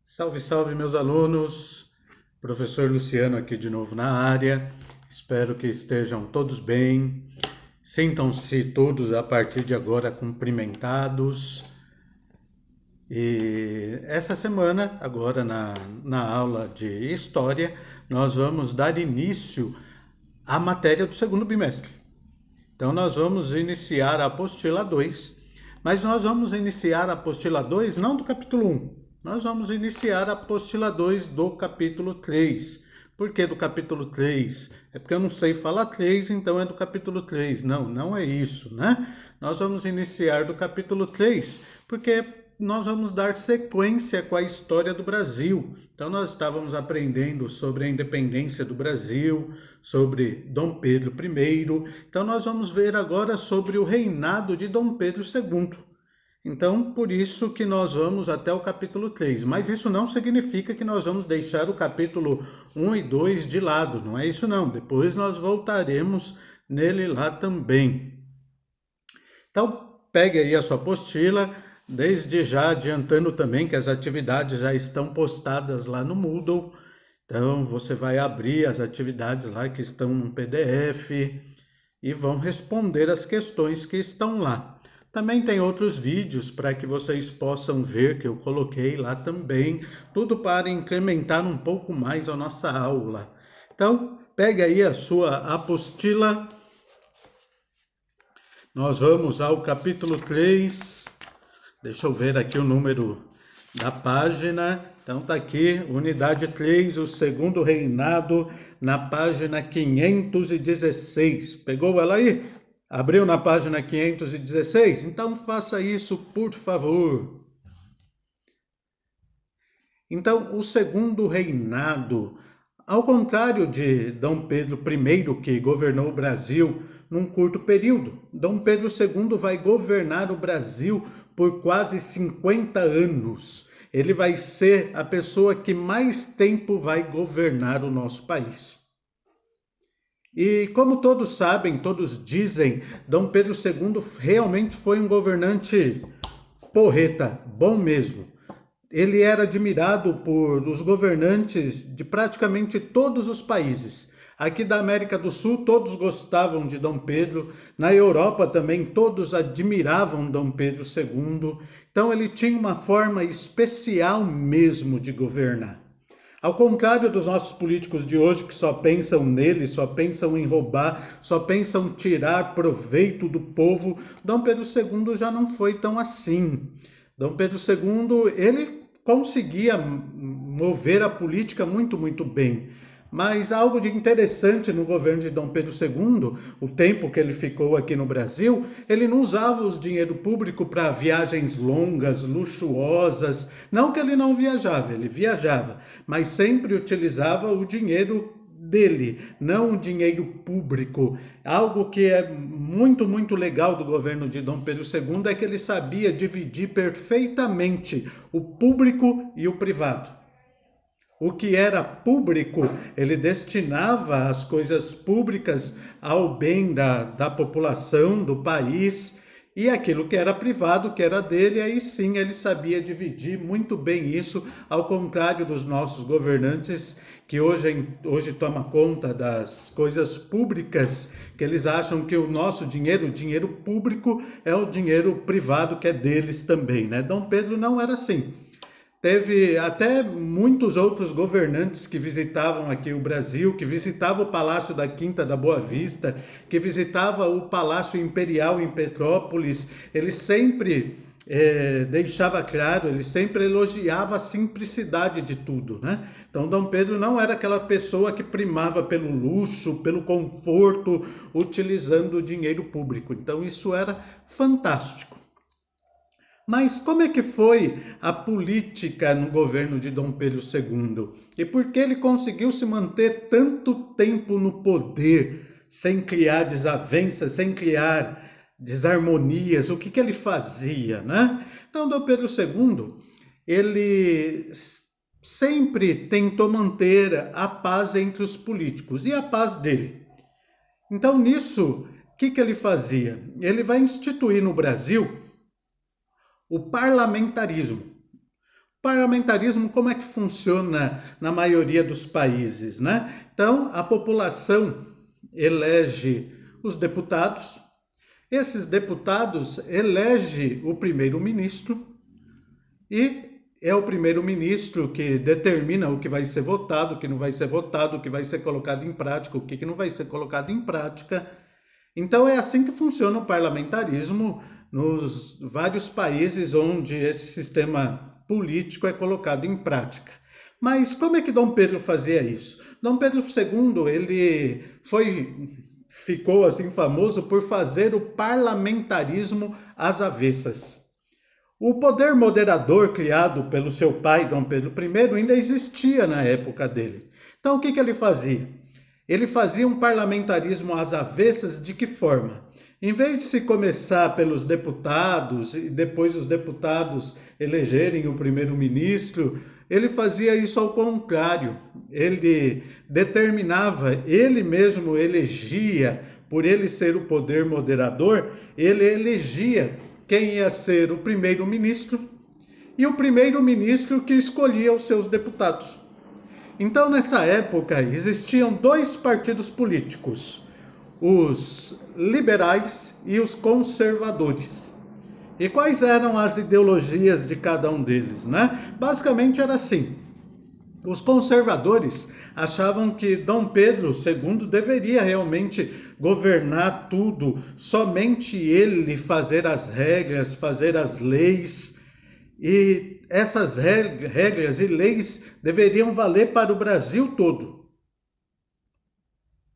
Salve, salve, meus alunos! Professor Luciano aqui de novo na área. Espero que estejam todos bem. Sintam-se todos a partir de agora cumprimentados. E essa semana, agora na aula de História, nós vamos dar início à matéria do segundo bimestre. Então, nós vamos iniciar a apostila 2, mas nós vamos iniciar a apostila 2 não do capítulo 1. Nós vamos iniciar a apostila 2 do capítulo 3. Por que do capítulo 3? É porque eu não sei falar 3, então é do capítulo 3. Não, não é isso, né? Nós vamos iniciar do capítulo 3, porque nós vamos dar sequência com a história do Brasil. Então, nós estávamos aprendendo sobre a independência do Brasil, sobre Dom Pedro I. Então, nós vamos ver agora sobre o reinado de Dom Pedro II. Então, por isso que nós vamos até o capítulo 3. Mas isso não significa que nós vamos deixar o capítulo 1 e 2 de lado. Não é isso não. Depois nós voltaremos nele lá também. Então, pegue aí a sua apostila. Desde já adiantando também que as atividades já estão postadas lá no Moodle. Então, você vai abrir as atividades lá que estão no PDF e vão responder as questões que estão lá. Também tem outros vídeos para que vocês possam ver que eu coloquei lá também, tudo para incrementar um pouco mais a nossa aula. Então, pegue aí a sua apostila. Nós vamos ao capítulo 3. Deixa eu ver aqui o número da página. Então tá aqui, unidade 3, o segundo reinado, na página 516. Pegou ela aí? Abriu na página 516? Então faça isso, por favor. Então, o segundo reinado, ao contrário de Dom Pedro I, que governou o Brasil num curto período, Dom Pedro II vai governar o Brasil por quase 50 anos. Ele vai ser a pessoa que mais tempo vai governar o nosso país. E como todos sabem, todos dizem, Dom Pedro II realmente foi um governante porreta, bom mesmo. Ele era admirado por os governantes de praticamente todos os países. Aqui da América do Sul, todos gostavam de Dom Pedro. Na Europa também, todos admiravam Dom Pedro II. Então, ele tinha uma forma especial mesmo de governar. Ao contrário dos nossos políticos de hoje, que só pensam nele, só pensam em roubar, só pensam tirar proveito do povo, Dom Pedro II já não foi tão assim. Dom Pedro II, ele conseguia mover a política muito, muito bem. Mas algo de interessante no governo de Dom Pedro II, o tempo que ele ficou aqui no Brasil, ele não usava o dinheiro público para viagens longas, luxuosas. Não que ele não viajava, ele viajava, mas sempre utilizava o dinheiro dele, não o dinheiro público. Algo que é muito, muito legal do governo de Dom Pedro II é que ele sabia dividir perfeitamente o público e o privado. O que era público, ele destinava as coisas públicas ao bem da população, do país, e aquilo que era privado, que era dele, aí sim ele sabia dividir muito bem isso, ao contrário dos nossos governantes, que hoje tomam conta das coisas públicas, que eles acham que o nosso dinheiro, o dinheiro público, é o dinheiro privado que é deles também, né? Dom Pedro não era assim. Teve até muitos outros governantes que visitavam aqui o Brasil, que visitavam o Palácio da Quinta da Boa Vista, que visitavam o Palácio Imperial em Petrópolis. Ele sempre deixava claro, ele sempre elogiava a simplicidade de tudo, né? Então, Dom Pedro não era aquela pessoa que primava pelo luxo, pelo conforto, utilizando o dinheiro público. Então, isso era fantástico. Mas como é que foi a política no governo de Dom Pedro II? E por que ele conseguiu se manter tanto tempo no poder, sem criar desavenças, sem criar desarmonias? O que ele fazia, né? Então, Dom Pedro II, ele sempre tentou manter a paz entre os políticos e a paz dele. Então, nisso, o que ele fazia? Ele vai instituir no Brasil o parlamentarismo. Parlamentarismo, como é que funciona na maioria dos países, né? Então, a população elege os deputados, esses deputados elegem o primeiro-ministro e é o primeiro-ministro que determina o que vai ser votado, o que não vai ser votado, o que vai ser colocado em prática, o que não vai ser colocado em prática. Então é assim que funciona o parlamentarismo nos vários países onde esse sistema político é colocado em prática. Mas como é que Dom Pedro fazia isso? Dom Pedro II, ele ficou assim famoso por fazer o parlamentarismo às avessas. O poder moderador criado pelo seu pai, Dom Pedro I, ainda existia na época dele. Então, o que ele fazia? Ele fazia um parlamentarismo às avessas de que forma? Em vez de se começar pelos deputados e depois os deputados elegerem o primeiro-ministro, ele fazia isso ao contrário. Ele determinava, ele mesmo elegia, por ele ser o poder moderador, ele elegia quem ia ser o primeiro-ministro e o primeiro-ministro que escolhia os seus deputados. Então, nessa época, existiam dois partidos políticos, os liberais e os conservadores. E quais eram as ideologias de cada um deles, né? Basicamente era assim, os conservadores achavam que Dom Pedro II deveria realmente governar tudo, somente ele fazer as regras, fazer as leis, e essas regras e leis deveriam valer para o Brasil todo.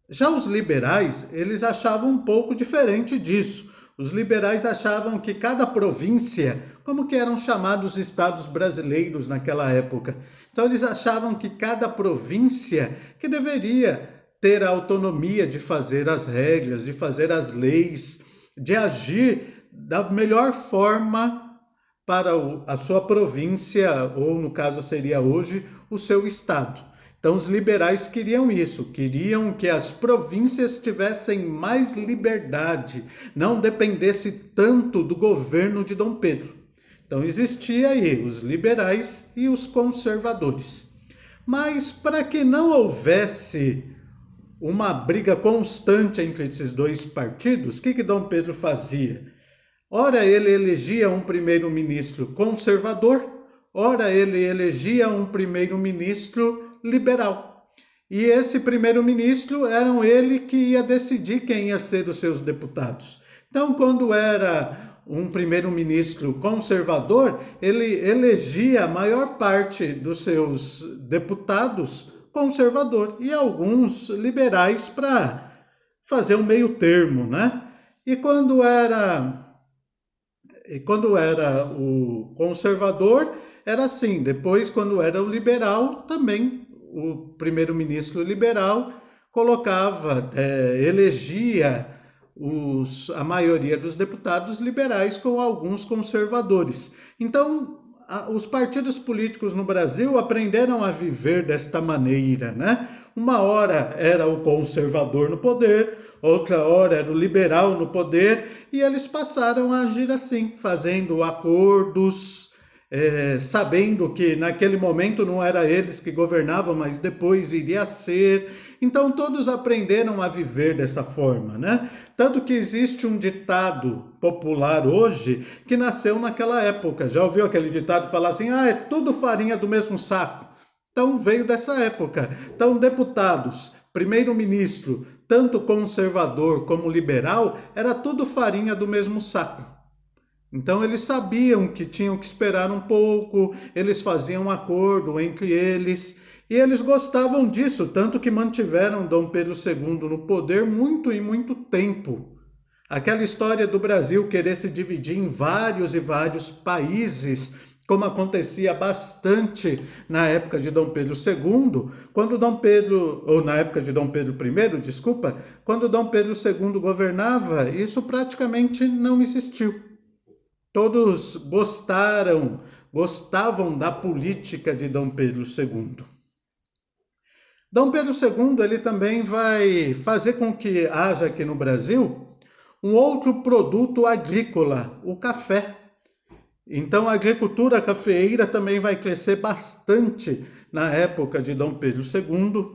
Já os liberais, eles achavam um pouco diferente disso. Os liberais achavam que cada província, como que eram chamados os estados brasileiros naquela época, então eles achavam que cada província que deveria ter a autonomia de fazer as regras, de fazer as leis, de agir da melhor forma para a sua província, ou no caso seria hoje, o seu estado. Então os liberais queriam isso, queriam que as províncias tivessem mais liberdade, não dependesse tanto do governo de Dom Pedro. Então existia aí os liberais e os conservadores. Mas para que não houvesse uma briga constante entre esses dois partidos, o que Dom Pedro fazia? Ora ele elegia um primeiro-ministro conservador, ora ele elegia um primeiro-ministro liberal. E esse primeiro-ministro era ele que ia decidir quem ia ser os seus deputados. Então, quando era um primeiro-ministro conservador, ele elegia a maior parte dos seus deputados conservador e alguns liberais para fazer um meio termo, né? E quando era o conservador, era assim. Depois, quando era o liberal, também o primeiro-ministro liberal elegia a maioria dos deputados liberais com alguns conservadores. Então, os partidos políticos no Brasil aprenderam a viver desta maneira, né? Uma hora era o conservador no poder, outra hora era o liberal no poder, e eles passaram a agir assim, fazendo acordos, sabendo que naquele momento não era eles que governavam, mas depois iria ser. Então todos aprenderam a viver dessa forma, né? Tanto que existe um ditado popular hoje que nasceu naquela época. Já ouviu aquele ditado falar assim, é tudo farinha do mesmo saco? Então veio dessa época. Então deputados, primeiro-ministro, tanto conservador como liberal, era tudo farinha do mesmo saco. Então eles sabiam que tinham que esperar um pouco, eles faziam um acordo entre eles, e eles gostavam disso, tanto que mantiveram Dom Pedro II no poder muito e muito tempo. Aquela história do Brasil querer se dividir em vários e vários países, como acontecia bastante na época de Dom Pedro II, na época de Dom Pedro I, desculpa, quando Dom Pedro II governava, isso praticamente não existiu. Todos gostavam da política de Dom Pedro II. Dom Pedro II, ele também vai fazer com que haja aqui no Brasil um outro produto agrícola, o café. Então a agricultura cafeeira também vai crescer bastante na época de Dom Pedro II.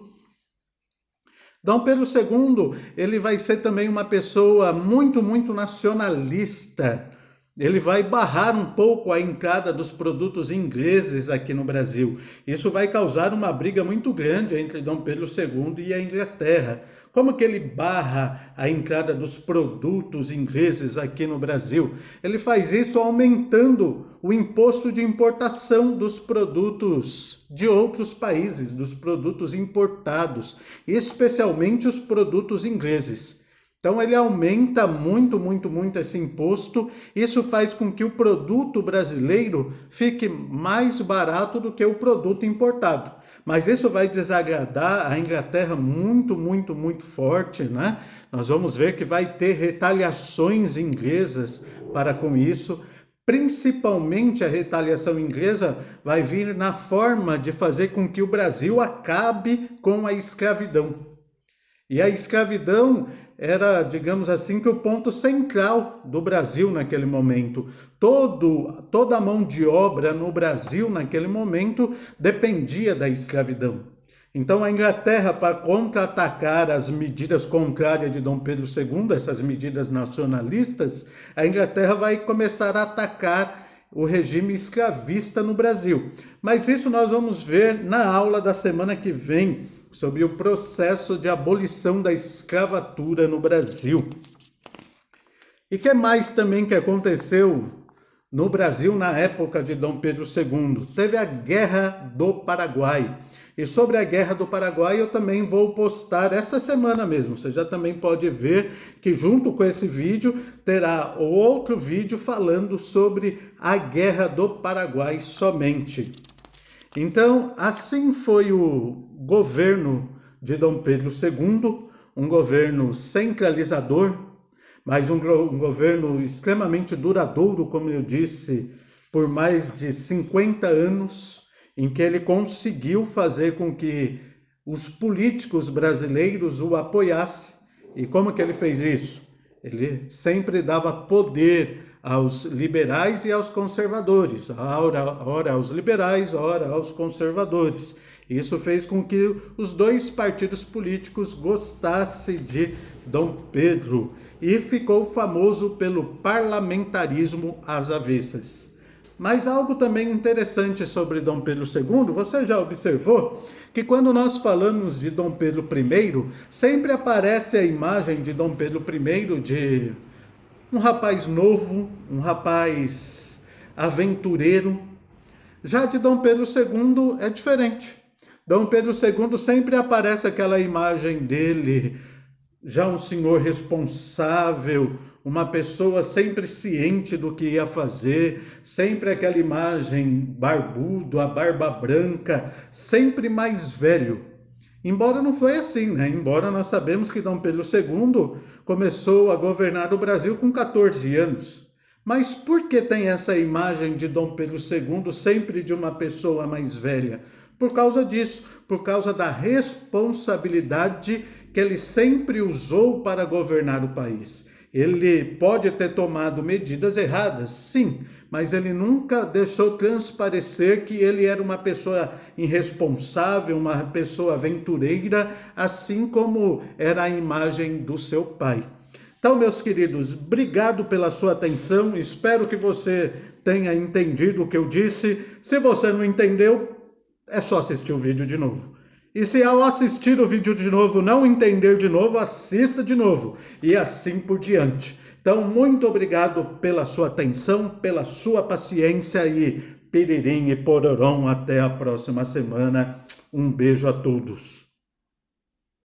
Dom Pedro II, ele vai ser também uma pessoa muito nacionalista. Ele vai barrar um pouco a entrada dos produtos ingleses aqui no Brasil. Isso vai causar uma briga muito grande entre Dom Pedro II e a Inglaterra. Como que ele barra a entrada dos produtos ingleses aqui no Brasil? Ele faz isso aumentando o imposto de importação dos produtos de outros países, dos produtos importados, especialmente os produtos ingleses. Então ele aumenta muito esse imposto. Isso faz com que o produto brasileiro fique mais barato do que o produto importado. Mas isso vai desagradar a Inglaterra muito forte, né? Nós vamos ver que vai ter retaliações inglesas para com isso. Principalmente a retaliação inglesa vai vir na forma de fazer com que o Brasil acabe com a escravidão. E a escravidão era, digamos assim, que o ponto central do Brasil naquele momento. Toda a mão de obra no Brasil naquele momento dependia da escravidão. Então a Inglaterra, para contra-atacar as medidas contrárias de Dom Pedro II, essas medidas nacionalistas, a Inglaterra vai começar a atacar o regime escravista no Brasil. Mas isso nós vamos ver na aula da semana que vem, sobre o processo de abolição da escravatura no Brasil. E o que mais também que aconteceu no Brasil na época de Dom Pedro II? Teve a Guerra do Paraguai. E sobre a Guerra do Paraguai eu também vou postar esta semana mesmo. Você já também pode ver que junto com esse vídeo terá outro vídeo falando sobre a Guerra do Paraguai somente. Então, assim foi o governo de Dom Pedro II, um governo centralizador, mas um governo extremamente duradouro, como eu disse, por mais de 50 anos, em que ele conseguiu fazer com que os políticos brasileiros o apoiassem. E como que ele fez isso? Ele sempre dava poder aos liberais e aos conservadores, ora aos liberais, ora aos conservadores. Isso fez com que os dois partidos políticos gostassem de Dom Pedro e ficou famoso pelo parlamentarismo às avessas. Mas algo também interessante sobre Dom Pedro II, você já observou que quando nós falamos de Dom Pedro I, sempre aparece a imagem de Dom Pedro I de um rapaz novo, um rapaz aventureiro. Já de Dom Pedro II é diferente. Dom Pedro II sempre aparece aquela imagem dele, já um senhor responsável, uma pessoa sempre ciente do que ia fazer, sempre aquela imagem barbudo, a barba branca, sempre mais velho. Embora não foi assim, né? Embora nós sabemos que Dom Pedro II começou a governar o Brasil com 14 anos. Mas por que tem essa imagem de Dom Pedro II sempre de uma pessoa mais velha? Por causa disso, por causa da responsabilidade que ele sempre usou para governar o país. Ele pode ter tomado medidas erradas, sim, mas ele nunca deixou transparecer que ele era uma pessoa irresponsável, uma pessoa aventureira, assim como era a imagem do seu pai. Então, meus queridos, obrigado pela sua atenção, espero que você tenha entendido o que eu disse. Se você não entendeu, é só assistir o vídeo de novo. E se ao assistir o vídeo de novo não entender de novo, assista de novo. E assim por diante. Então, muito obrigado pela sua atenção, pela sua paciência e piririm e pororom. Até a próxima semana. Um beijo a todos.